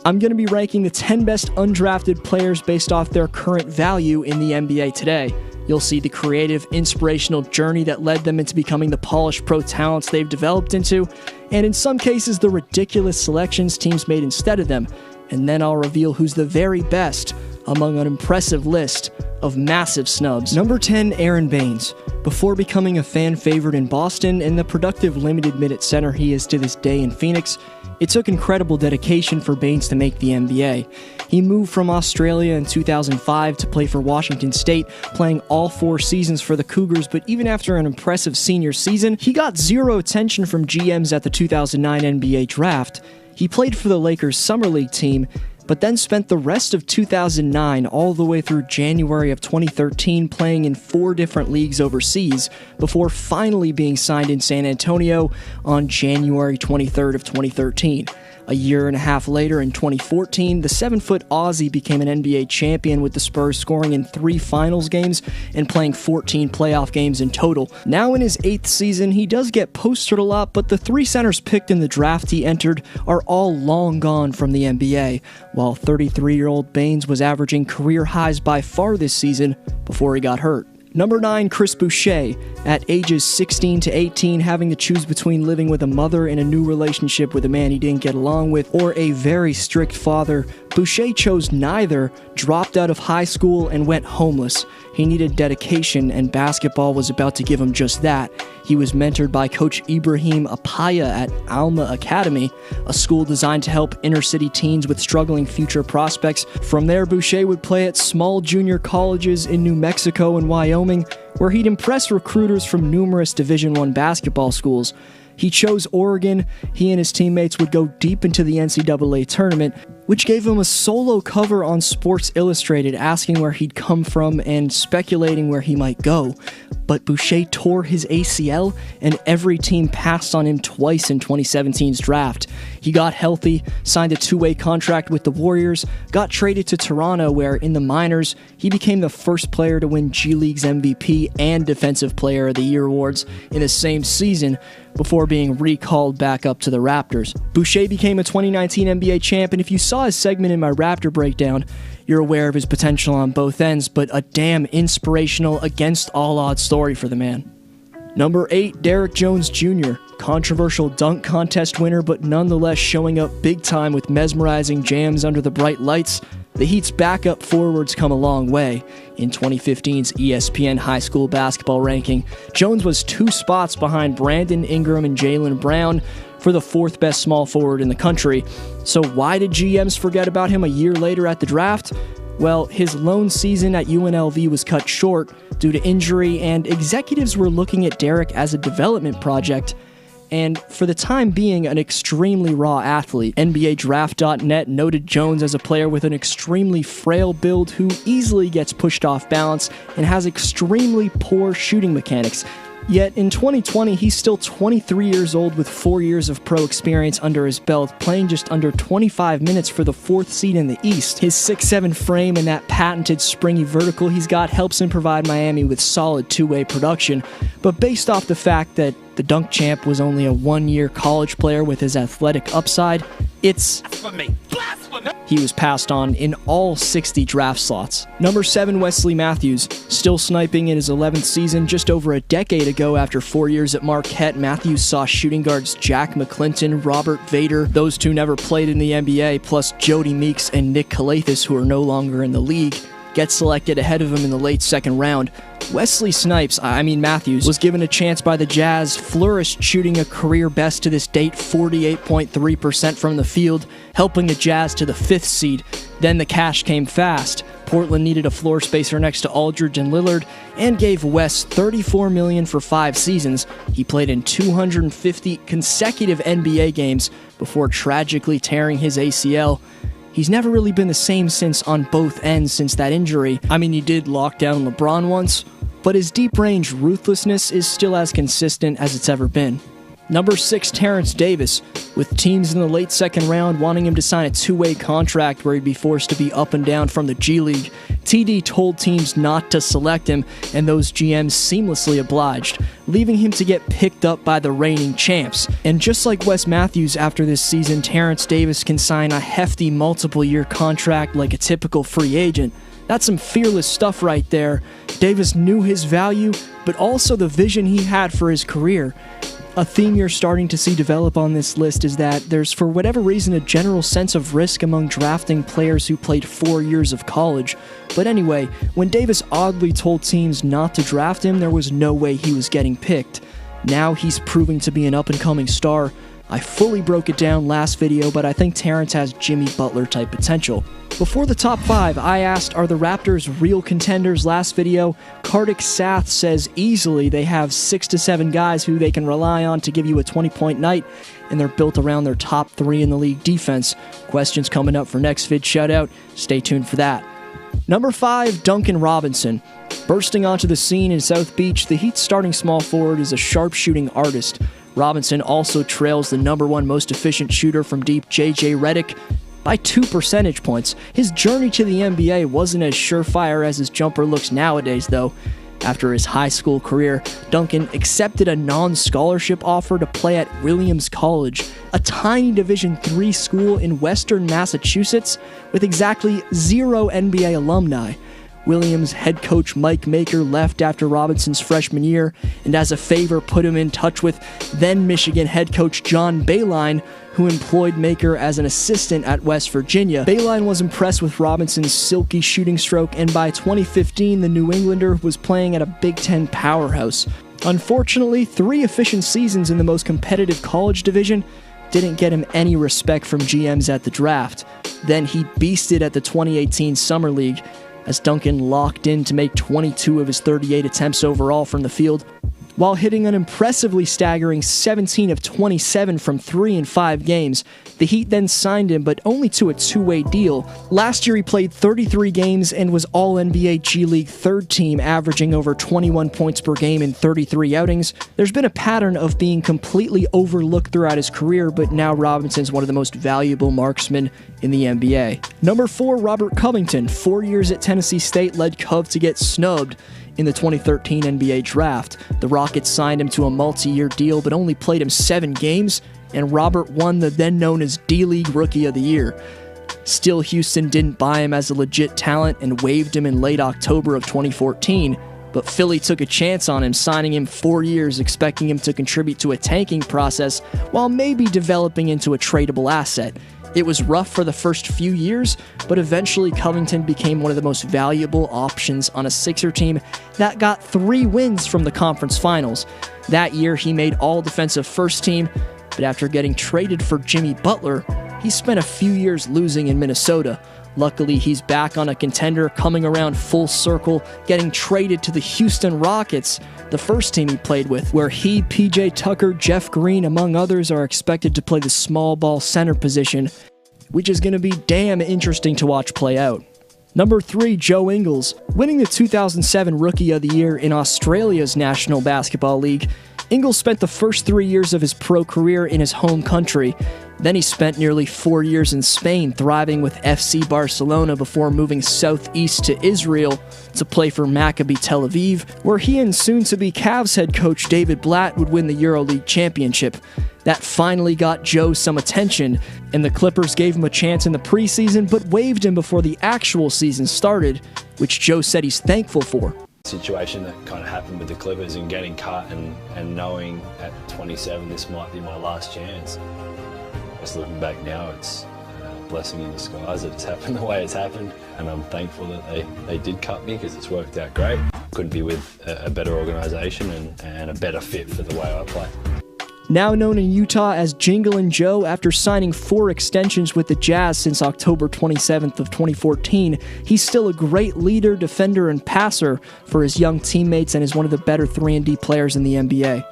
I'm going to be ranking the 10 best undrafted players based off their current value in the NBA today. You'll see the creative, inspirational journey that led them into becoming the polished pro talents they've developed into, and in some cases, the ridiculous selections teams made instead of them. And then I'll reveal who's the very best among an impressive list of massive snubs. Number 10, Aaron Baines. Before becoming a fan favorite in Boston and the productive limited minute center he is to this day in Phoenix, it took incredible dedication for Baines to make the NBA. He moved from Australia in 2005 to play for Washington State, playing all 4 seasons for the Cougars, but even after an impressive senior season, he got zero attention from GMs at the 2009 NBA draft. He played for the Lakers' Summer League team, but then spent the rest of 2009 all the way through January of 2013 playing in 4 different leagues overseas before finally being signed in San Antonio on January 23rd of 2013. A year and a half later, in 2014, the 7-foot Aussie became an NBA champion with the Spurs scoring in 3 finals games and playing 14 playoff games in total. Now in his 8th season, he does get posted a lot, but the 3 centers picked in the draft he entered are all long gone from the NBA, while 33-year-old Baines was averaging career highs by far this season before he got hurt. Number 9, Chris Boucher. At ages 16 to 18, having to choose between living with a mother in a new relationship with a man he didn't get along with, or a very strict father, Boucher chose neither, dropped out of high school, and went homeless. He needed dedication, and basketball was about to give him just that. He was mentored by Coach Ibrahim Apaya at Alma Academy, a school designed to help inner-city teens with struggling future prospects. From there, Boucher would play at small junior colleges in New Mexico and Wyoming, where he'd impress recruiters from numerous Division I basketball schools. He chose Oregon. He and his teammates would go deep into the NCAA tournament, which gave him a solo cover on Sports Illustrated asking where he'd come from and speculating where he might go. But Boucher tore his ACL, and every team passed on him twice in 2017's draft. He got healthy, signed a 2-way contract with the Warriors, got traded to Toronto where, in the minors, he became the first player to win G League's MVP and Defensive Player of the Year awards in the same season, before being recalled back up to the Raptors. Boucher became a 2019 NBA champ, and if you saw his segment in my Raptor breakdown, you're aware of his potential on both ends, but a damn inspirational, against all odds story for the man. Number 8, Derrick Jones Jr., controversial dunk contest winner, but nonetheless showing up big time with mesmerizing jams under the bright lights. The Heat's backup forwards come a long way. In 2015's ESPN High School Basketball ranking, Jones was 2 spots behind Brandon Ingram and Jaylen Brown for the 4th best small forward in the country. So why did GMs forget about him a year later at the draft? Well, his lone season at UNLV was cut short due to injury, and executives were looking at Derrick as a development project, and for the time being, an extremely raw athlete. NBADraft.net noted Jones as a player with an extremely frail build who easily gets pushed off balance and has extremely poor shooting mechanics. Yet in 2020, he's still 23 years old with 4 years of pro experience under his belt, playing just under 25 minutes for the 4th seed in the East. His 6'7" frame and that patented springy vertical he's got helps him provide Miami with solid 2-way production, but based off the fact that the dunk champ was only a 1-year college player with his athletic upside, it's blasphemy! He was passed on in all 60 draft slots. Number 7, Wesley Matthews. Still sniping in his 11th season, just over a decade ago after 4 years at Marquette, Matthews saw shooting guards Jack McClinton, Robert Vader, those 2 never played in the NBA, plus Jody Meeks and Nick Kalathis, who are no longer in the league, get selected ahead of him in the late 2nd round. Wesley Matthews, was given a chance by the Jazz, flourished shooting a career best to this date, 48.3% from the field, helping the Jazz to the 5th seed. Then the cash came fast. Portland needed a floor spacer next to Aldridge and Lillard, and gave Wes $34 million for 5 seasons. He played in 250 consecutive NBA games before tragically tearing his ACL. He's never really been the same since on both ends since that injury. He did lock down LeBron once, but his deep-range ruthlessness is still as consistent as it's ever been. Number 6, Terrence Davis, with teams in the late second round wanting him to sign a two-way contract where he'd be forced to be up and down from the G League. TD told teams not to select him, and those GMs seamlessly obliged, leaving him to get picked up by the reigning champs. And just like Wes Matthews after this season, Terrence Davis can sign a hefty multiple-year contract like a typical free agent. That's some fearless stuff right there. Davis knew his value, but also the vision he had for his career. A theme you're starting to see develop on this list is that there's, for whatever reason, a general sense of risk among drafting players who played 4 years of college. But anyway, when Davis oddly told teams not to draft him, there was no way he was getting picked. Now he's proving to be an up-and-coming star. I fully broke it down last video, but I think Terrence has Jimmy Butler-type potential. Before the top 5, I asked, are the Raptors real contenders last video? Kartik Sath says easily they have 6 to 7 guys who they can rely on to give you a 20-point night, and they're built around their top 3 in the league defense. Questions coming up for next vid shoutout. Stay tuned for that. Number 5, Duncan Robinson. Bursting onto the scene in South Beach, the Heat's starting small forward is a sharpshooting artist. Robinson also trails the number 1 most efficient shooter from deep, JJ Redick, by 2 percentage points. His journey to the NBA wasn't as surefire as his jumper looks nowadays, though. After his high school career, Duncan accepted a non-scholarship offer to play at Williams College, a tiny Division III school in western Massachusetts with exactly 0 NBA alumni. Williams head coach Mike Maker left after Robinson's freshman year, and as a favor put him in touch with then Michigan head coach John Beilein, who employed Maker as an assistant at West Virginia. Beilein was impressed with Robinson's silky shooting stroke, and by 2015, the New Englander was playing at a Big Ten powerhouse. Unfortunately, 3 efficient seasons in the most competitive college division didn't get him any respect from GMs at the draft. Then he beasted at the 2018 Summer League, as Duncan locked in to make 22 of his 38 attempts overall from the field, while hitting an impressively staggering 17 of 27 from 3 in 5 games. The Heat then signed him, but only to a 2-way deal. Last year he played 33 games and was All-NBA G League 3rd team, averaging over 21 points per game in 33 outings. There's been a pattern of being completely overlooked throughout his career, but now Robinson's one of the most valuable marksmen in the NBA. Number 4, Robert Covington. 4 years at Tennessee State led Cov to get snubbed in the 2013 NBA draft. The Rockets signed him to a multi-year deal, but only played him 7 games, and Robert won the then known as D-League Rookie of the Year. Still, Houston didn't buy him as a legit talent and waived him in late October of 2014, but Philly took a chance on him, signing him 4 years, expecting him to contribute to a tanking process while maybe developing into a tradable asset. It was rough for the first few years, but eventually Covington became one of the most valuable options on a Sixer team that got 3 wins from the conference finals. That year, he made all-defensive first team, but after getting traded for Jimmy Butler, he spent a few years losing in Minnesota. Luckily, he's back on a contender, coming around full circle, getting traded to the Houston Rockets, the first team he played with, where he, PJ Tucker, Jeff Green, among others, are expected to play the small ball center position, which is going to be damn interesting to watch play out. Number 3, Joe Ingles. Winning the 2007 Rookie of the Year in Australia's National Basketball League, Ingles spent the first 3 years of his pro career in his home country. Then he spent nearly 4 years in Spain, thriving with FC Barcelona before moving southeast to Israel to play for Maccabi Tel Aviv, where he and soon-to-be Cavs head coach David Blatt would win the EuroLeague championship. That finally got Joe some attention, and the Clippers gave him a chance in the preseason, but waived him before the actual season started, which Joe said he's thankful for. Situation that kind of happened with the Clippers and getting cut and knowing at 27 this might be my last chance. Just looking back now, it's a blessing in disguise that it's happened the way it's happened, and I'm thankful that they did cut me because it's worked out great. Couldn't be with a better organisation and a better fit for the way I play. Now known in Utah as Jinglin' Joe, after signing 4 extensions with the Jazz since October 27th of 2014, he's still a great leader, defender, and passer for his young teammates and is one of the better 3-and-D players in the NBA.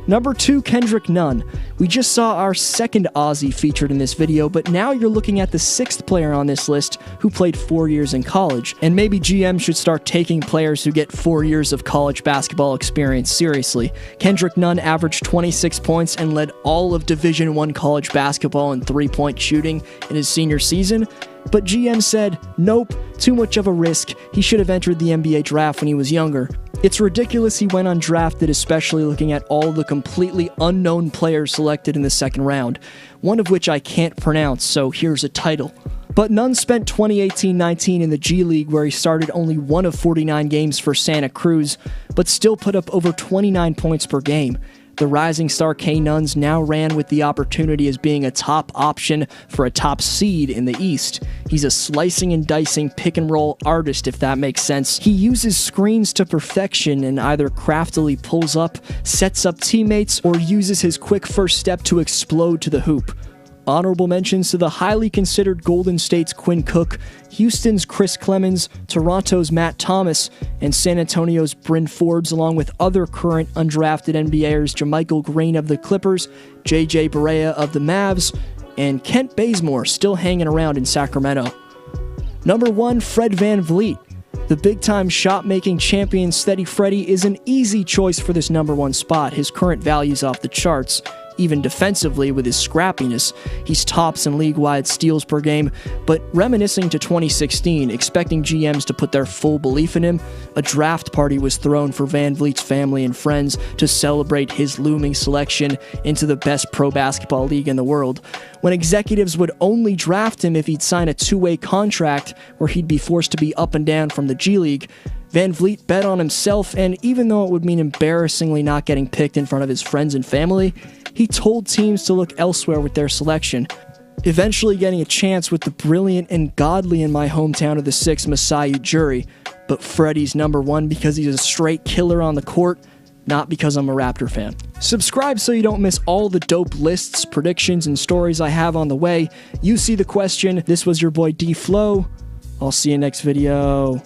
Number 2, Kendrick Nunn. We just saw our second Aussie featured in this video, but now you're looking at the 6th player on this list who played 4 years in college. And maybe GM should start taking players who get 4 years of college basketball experience seriously. Kendrick Nunn averaged 26 points and led all of Division I college basketball in three-point shooting in his senior season. But GM said, nope, too much of a risk. He should have entered the NBA draft when he was younger. It's ridiculous he went undrafted, especially looking at all the completely unknown players selected in the second round, one of which I can't pronounce, so here's a title. But Nunn spent 2018-19 in the G League, where he started only 1 of 49 games for Santa Cruz, but still put up over 29 points per game. The rising star K Nuns now ran with the opportunity as being a top option for a top seed in the East. He's a slicing and dicing pick-and-roll artist, if that makes sense. He uses screens to perfection and either craftily pulls up, sets up teammates, or uses his quick first step to explode to the hoop. Honorable mentions to the highly considered Golden State's Quinn Cook, Houston's Chris Clemens, Toronto's Matt Thomas, and San Antonio's Bryn Forbes, along with other current undrafted NBAers JaMychal Green of the Clippers, JJ Barea of the Mavs, and Kent Bazemore still hanging around in Sacramento. Number 1, Fred VanVleet. The big-time shot-making champion Steady Freddy is an easy choice for this number 1 spot. His current value's off the charts. Even defensively with his scrappiness, he's tops in league-wide steals per game, but reminiscing to 2016, expecting GMs to put their full belief in him, a draft party was thrown for VanVleet's family and friends to celebrate his looming selection into the best pro basketball league in the world, when executives would only draft him if he'd sign a two-way contract where he'd be forced to be up and down from the G League. VanVleet bet on himself, and even though it would mean embarrassingly not getting picked in front of his friends and family, he told teams to look elsewhere with their selection, eventually getting a chance with the brilliant and godly in my hometown of the 6, Masai Ujiri. But Freddie's number 1 because he's a straight killer on the court, not because I'm a Raptor fan. Subscribe so you don't miss all the dope lists, predictions, and stories I have on the way. You see the question. This was your boy D Flow. I'll see you next video.